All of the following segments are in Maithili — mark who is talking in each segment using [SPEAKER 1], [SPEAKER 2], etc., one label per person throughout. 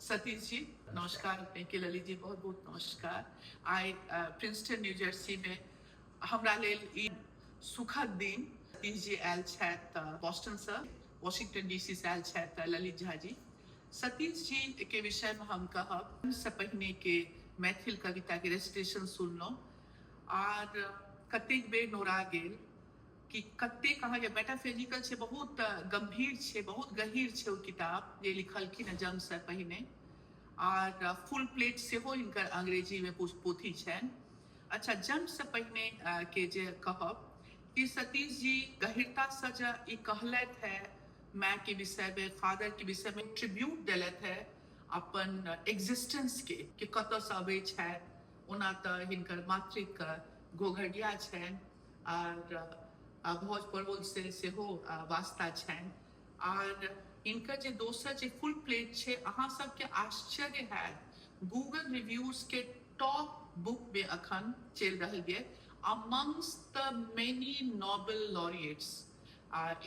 [SPEAKER 1] सतीश जी नमस्कार। अपने के ललित जी बहुत बहुत नमस्कार। आइ प्रिंसटन न्यू जर्सी में हमरा लेल ई सुखद दिन सतीश जी आयल छथि बॉस्टन से, वॉशिंगटन डीसी से आयल छथि ललित झा जी। सतीश जी के विषय में हम कहब से पहिने के मैथिल कविता के रेजिस्ट्रेशन सुनलहुँ और कतेक बेर नोरा गेल कि कतेक अहाँके मेटाफिजिकल छै, बहुत गंभीर छै, बहुत गहीर छै ओ किताब जे लिखलखिन है जन्म से पहिने। और फुल प्लेट सेहो हिनकर अंग्रेजी में पोथी छनि। अच्छा, जन्म से पहिने के जे कहब कि सतीश जी गहीरता से जे ई कहलथि है माय के विषय में, फादर के विषय में ट्रिब्यूट देलथि है अपन एग्जिस्टेंस के कि कतऽ से अबै छथि। ओना तऽ हिनकर मातृक घोघडिया छनि और भोज परवल से सेहो वास्ता छनि। और इनका जे दोसर जे फुल प्लेट छै, अहाँ सबके आश्चर्य है गूगल रिव्यूज के टॉप बुक में अखन चल रही है अमंग्स द मेनी नोबेल लॉरिएट्स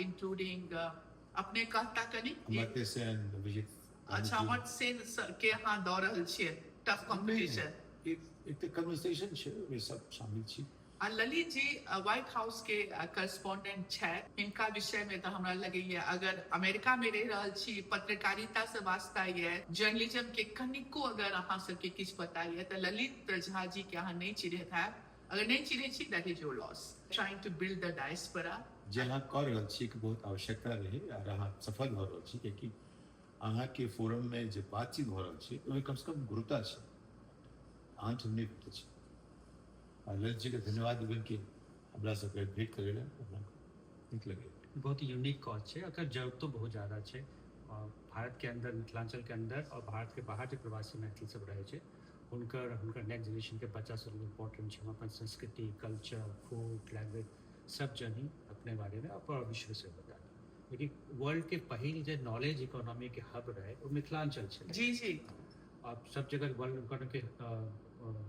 [SPEAKER 1] इंक्लूडिंग अपने कहता कनी
[SPEAKER 2] अमर्त्य सेन, विजित।
[SPEAKER 1] अच्छा, अमर्त्य सेन के अहाँ दऽ रहल छियै टफ कॉम्पिटिशन।
[SPEAKER 2] एक कन्वर्सेशन छै, ओहि सब शामिल छी।
[SPEAKER 1] ललित जी व्हाइट हाउस के करस्पॉन्डेंट छथि। इनका विषय में तो हमरा लगैए अगर अमेरिका में रह रहल छी, पत्रकारिता से वास्ता ये, जर्नलिज्म के कनिको अगर अहाँ सबके किछु पता ये तो ललित झा जी के अहाँ नहीं चिन्हैत हैब। अगर नहीं चिन्है छी that is your loss. Trying to build the diaspora
[SPEAKER 2] जे अहाँ कऽ रहल छी के बहुत आवश्यकता रहे और अहाँ सफल भऽ रहल छी, कियाकि अहाँ के फोरम में जे बातचीत भऽ रहल छी ओहि कम से कम गुरुता छै, अहाँ सुनने छी। ललित जी के धन्यवाद देबन कि हमरा सबके भेंट करे ला नीक लगे।
[SPEAKER 3] बहुत यूनिक कॉज है, अगर जरूरत तो बहुत ज़्यादा है भारत के अंदर, मिथिलांचल के अंदर और भारत के बाहर जो प्रवासी मैथिल सब रहे हैं हुनकर नेक्स्ट जनरेशन के बच्चा सब इम्पोर्टेंट है। हम अपन संस्कृति, कल्चर, फूड, लैंग्वेज सब जनी अपने बारे में और विश्व से बता। लेकिन वर्ल्ड के पहल जो नॉलेज इकोनॉमी के हब रहे वो मिथिलांचल है।
[SPEAKER 1] जी जी,
[SPEAKER 3] अब सब जगह वर्ल्ड इकोनॉमी के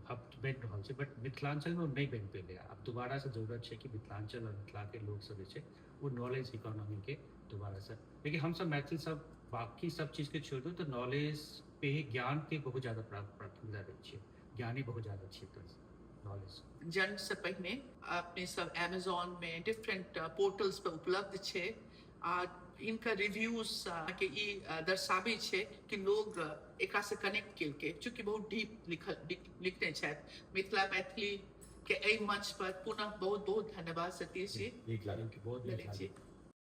[SPEAKER 3] हब बन रहा है, बट मिथिलांचल में नहीं बन पे। अब दोबारा से जरूरत है कि मिथिलांचल और मिथिला के लोग सब है वो नॉलेज इकोनॉमी के दोबारा से। लेकिन हम सब मैथिल सब बाकी सब चीज़ के छोड़ दो तो नॉलेज पे, ज्ञान के बहुत ज़्यादा प्राथमिकता रही है। ज्ञानी बहुत ज़्यादा अच्छी नॉलेज।
[SPEAKER 1] जन्म से पहिने अपने सब अमेजोन में डिफरेंट पोर्टल्स पे उपलब्ध छे। इनका रिव्यूज के ई दर्शावे छे कि लोग एकरा से कनेक्ट केलके, चूँकि बहुत डीप लिखने छथि। मिथिला मैथिली के एहि मंच पर पुनः बहुत बहुत धन्यवाद सतीश जी।
[SPEAKER 2] नीक लागल कि बहुत नीक
[SPEAKER 1] ललित जी।